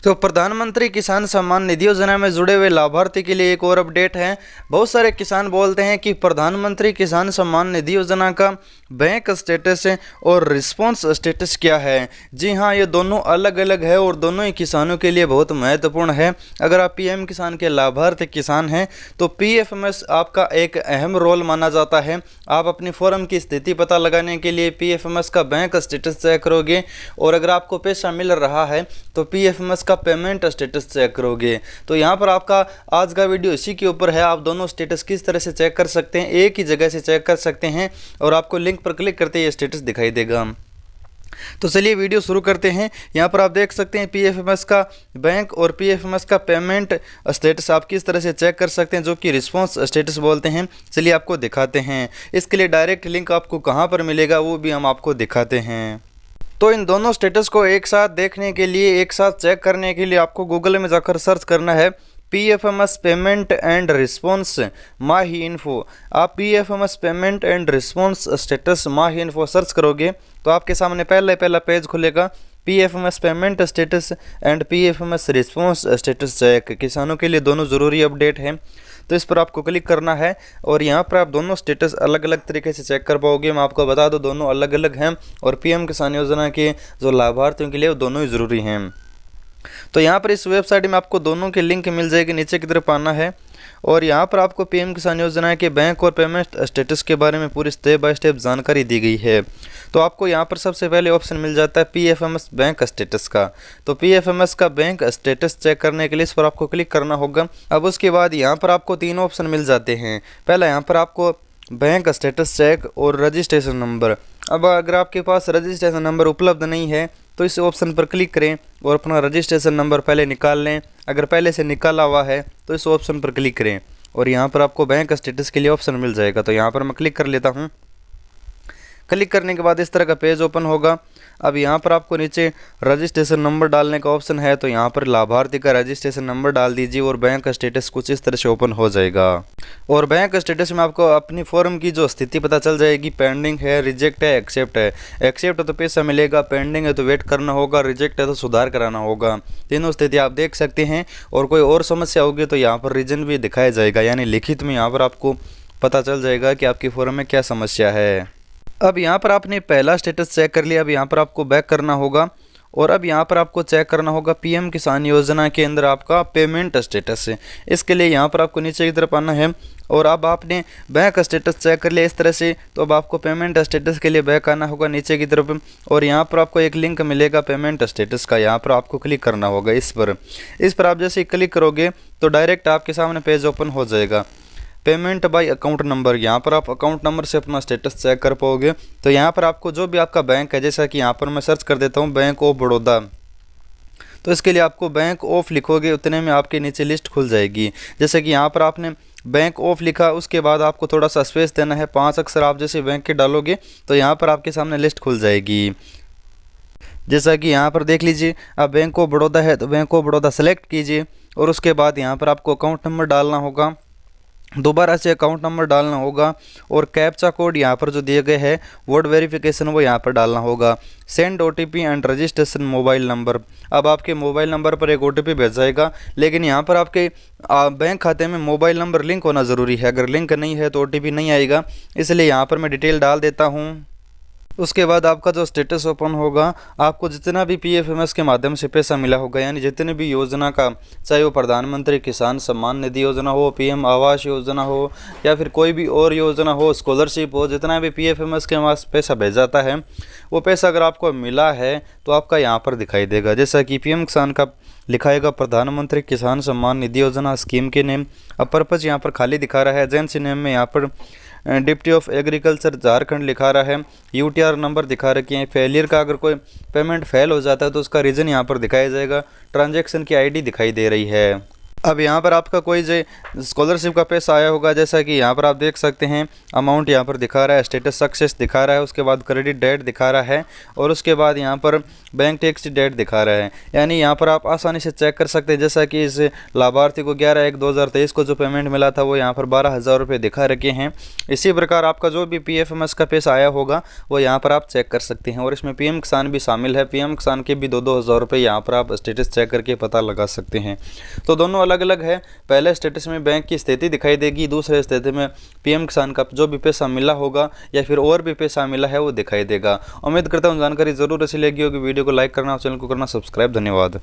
तो प्रधानमंत्री किसान सम्मान निधि योजना में जुड़े हुए लाभार्थी के लिए एक और अपडेट है। बहुत सारे किसान बोलते हैं कि प्रधानमंत्री किसान सम्मान निधि योजना का बैंक स्टेटस और रिस्पांस स्टेटस क्या है। जी हाँ, ये दोनों अलग अलग है और दोनों ही किसानों के लिए बहुत महत्वपूर्ण है। अगर आप पीएम किसान के लाभार्थी किसान हैं तो पीएफएमएस आपका एक अहम रोल माना जाता है। आप अपनी फॉर्म की स्थिति पता लगाने के लिए पीएफएमएस का बैंक स्टेटस चेक करोगे और अगर आपको पैसा मिल रहा है तो पीएफएमएस का पेमेंट स्टेटस चेक करोगे। तो यहाँ पर आपका आज का वीडियो इसी के ऊपर है। आप दोनों स्टेटस किस तरह से चेक कर सकते हैं, एक ही जगह से चेक कर सकते हैं और आपको लिंक पर क्लिक करते ही ये स्टेटस दिखाई देगा। तो चलिए वीडियो शुरू करते हैं। यहाँ पर आप देख सकते हैं पीएफएमएस का बैंक और पीएफएमएस का पेमेंट स्टेटस आप किस तरह से चेक कर सकते हैं, जो कि रिस्पांस स्टेटस बोलते हैं। चलिए आपको दिखाते हैं। इसके लिए डायरेक्ट लिंक आपको कहाँ पर मिलेगा वो भी हम आपको दिखाते हैं। तो इन दोनों स्टेटस को एक साथ देखने के लिए, एक साथ चेक करने के लिए आपको गूगल में जाकर सर्च करना है पीएफएमएस पेमेंट एंड रिस्पांस माही इन्फो। आप PFMS payment and response status माही इन्फो सर्च करोगे तो आपके सामने पहला पेज खुलेगा, PFMS payment status and PFMS response status check. किसानों के लिए दोनों ज़रूरी अपडेट हैं। तो इस पर आपको क्लिक करना है और यहाँ पर आप दोनों स्टेटस अलग अलग तरीके से चेक कर पाओगे। मैं आपको बता दूं दोनों अलग अलग हैं और पीएम किसान योजना के जो लाभार्थियों के लिए वो दोनों ही ज़रूरी हैं। तो यहाँ पर इस वेबसाइट में आपको दोनों की लिंक मिल जाएगी, नीचे की तरफ आना है और यहाँ पर आपको पीएम किसान योजना के बैंक और पेमेंट स्टेटस के बारे में पूरी स्टेप बाय स्टेप जानकारी दी गई है। तो आपको यहाँ पर सबसे पहले ऑप्शन मिल जाता है पीएफएमएस बैंक स्टेटस का। तो पीएफएमएस का बैंक स्टेटस चेक करने के लिए इस पर आपको क्लिक करना होगा। अब उसके बाद यहाँ पर आपको तीन ऑप्शन मिल जाते हैं। पहला यहाँ पर आपको बैंक स्टेटस चेक और रजिस्ट्रेशन नंबर। अब अगर आपके पास रजिस्ट्रेशन नंबर उपलब्ध नहीं है तो इस ऑप्शन पर क्लिक करें और अपना रजिस्ट्रेशन नंबर पहले निकाल लें। अगर पहले से निकाला हुआ है तो इस ऑप्शन पर क्लिक करें और यहाँ पर आपको बैंक स्टेटस के लिए ऑप्शन मिल जाएगा। तो यहाँ पर मैं क्लिक कर लेता हूँ। क्लिक करने के बाद इस तरह का पेज ओपन होगा। अब यहाँ पर आपको नीचे रजिस्ट्रेशन नंबर डालने का ऑप्शन है, तो यहाँ पर लाभार्थी का रजिस्ट्रेशन नंबर डाल दीजिए और बैंक स्टेटस कुछ इस तरह से ओपन हो जाएगा। और बैंक स्टेटस में आपको अपनी फॉर्म की जो स्थिति पता चल जाएगी, पेंडिंग है, रिजेक्ट है, एक्सेप्ट है। एक्सेप्ट है तो पैसा मिलेगा, पेंडिंग है तो वेट करना होगा, रिजेक्ट है तो सुधार कराना होगा। तीनों स्थिति आप देख सकते हैं और कोई और समस्या होगी तो यहाँ पर रीजन भी दिखाया जाएगा, यानी लिखित में यहाँ पर आपको पता चल जाएगा कि आपकी फॉर्म में क्या समस्या है। अब यहाँ पर आपने पहला स्टेटस चेक कर लिया। अब यहाँ पर आपको बैक करना होगा और अब यहाँ पर आपको चेक करना होगा पीएम किसान योजना के अंदर आपका पेमेंट स्टेटस है। इसके लिए यहाँ पर आपको नीचे की तरफ आना है और अब आपने बैंक स्टेटस चेक कर लिया इस तरह से। तो अब आपको पेमेंट स्टेटस के लिए बैक आना होगा नीचे की तरफ और यहाँ पर आपको एक लिंक मिलेगा पेमेंट स्टेटस का। यहाँ पर आपको क्लिक करना होगा इस पर आप जैसे ही क्लिक करोगे तो डायरेक्ट आपके सामने पेज ओपन हो जाएगा। पेमेंट बाय अकाउंट नंबर, यहाँ पर आप अकाउंट नंबर से अपना स्टेटस चेक कर पाओगे। तो यहाँ पर आपको जो भी आपका बैंक है, जैसा कि यहाँ पर मैं सर्च कर देता हूँ बैंक ऑफ बड़ौदा, तो इसके लिए आपको बैंक ऑफ लिखोगे, उतने में आपके नीचे लिस्ट खुल जाएगी। जैसे कि यहाँ पर आपने बैंक ऑफ लिखा, उसके बाद आपको थोड़ा सा स्पेस देना है, 5 अक्षर आप जैसे बैंक के डालोगे तो यहाँ पर आपके सामने लिस्ट खुल जाएगी। जैसा कि यहाँ पर देख लीजिए, अब बैंक ऑफ बड़ौदा है तो बैंक ऑफ बड़ौदा सेलेक्ट कीजिए और उसके बाद यहाँ पर आपको अकाउंट नंबर डालना होगा, दोबारा से अकाउंट नंबर डालना होगा और कैप्चा कोड यहाँ पर जो दिए गए हैं वर्ड वेरिफिकेशन वो यहाँ पर डालना होगा। Send OTP and registration mobile number. अब आपके मोबाइल नंबर पर एक ओटीपी भेज जाएगा, लेकिन यहाँ पर आपके बैंक खाते में मोबाइल नंबर लिंक होना ज़रूरी है। अगर लिंक नहीं है तो ओटीपी नहीं आएगा, इसलिए यहाँ पर मैं डिटेल डाल देता हूँ। उसके बाद आपका जो स्टेटस ओपन होगा, आपको जितना भी पीएफएमएस के माध्यम से पैसा मिला होगा, यानी जितने भी योजना का, चाहे वो प्रधानमंत्री किसान सम्मान निधि योजना हो, पीएम आवास योजना हो या फिर कोई भी और योजना हो, स्कॉलरशिप हो, जितना भी पीएफएमएस के पास पैसा भेजा जाता है वो पैसा अगर आपको मिला है तो आपका यहाँ पर दिखाई देगा। जैसा कि पीएम किसान का लिखाएगा प्रधानमंत्री किसान सम्मान निधि योजना स्कीम के नेम। अब पर्पज़ यहाँ पर खाली दिखा रहा है, एजेंसी नेम में यहाँ पर डिप्टी ऑफ एग्रीकल्चर झारखंड लिखा रहा है, यूटीआर नंबर दिखा रखे हैं। फेलियर का अगर कोई पेमेंट फेल हो जाता है तो उसका रीज़न यहाँ पर दिखाया जाएगा। ट्रांजैक्शन की आईडी दिखाई दे रही है। अब यहाँ पर आपका कोई जो स्कॉलरशिप का पैसा आया होगा, जैसा कि यहाँ पर आप देख सकते हैं अमाउंट यहाँ पर दिखा रहा है, स्टेटस सक्सेस दिखा रहा है, उसके बाद क्रेडिट डेट दिखा रहा है और उसके बाद यहाँ पर बैंक टैक्स डेट दिखा रहा है। यानी यहाँ पर आप आसानी से चेक कर सकते हैं। जैसा कि इस लाभार्थी को 11/1/2023 को जो पेमेंट मिला था वो यहाँ पर 12,000 रुपये दिखा रखे हैं। इसी प्रकार आपका जो भी PFMS का पैसा आया होगा वो यहाँ पर आप चेक कर सकते हैं और इसमें PM किसान भी शामिल है। PM किसान के भी 2-2 हज़ार रुपये यहाँ पर आप स्टेटस चेक करके पता लगा सकते हैं। तो दोनों अलग अलग है। पहले स्टेटस में बैंक की स्थिति दिखाई देगी, दूसरे स्थिति में PM किसान का जो भी पैसा मिला होगा या फिर और भी पैसा मिला है वो दिखाई देगा। उम्मीद करता हूँ जानकारी जरूर अच्छी लगी होगी। वीडियो को लाइक करना और चैनल को करना सब्सक्राइब। धन्यवाद।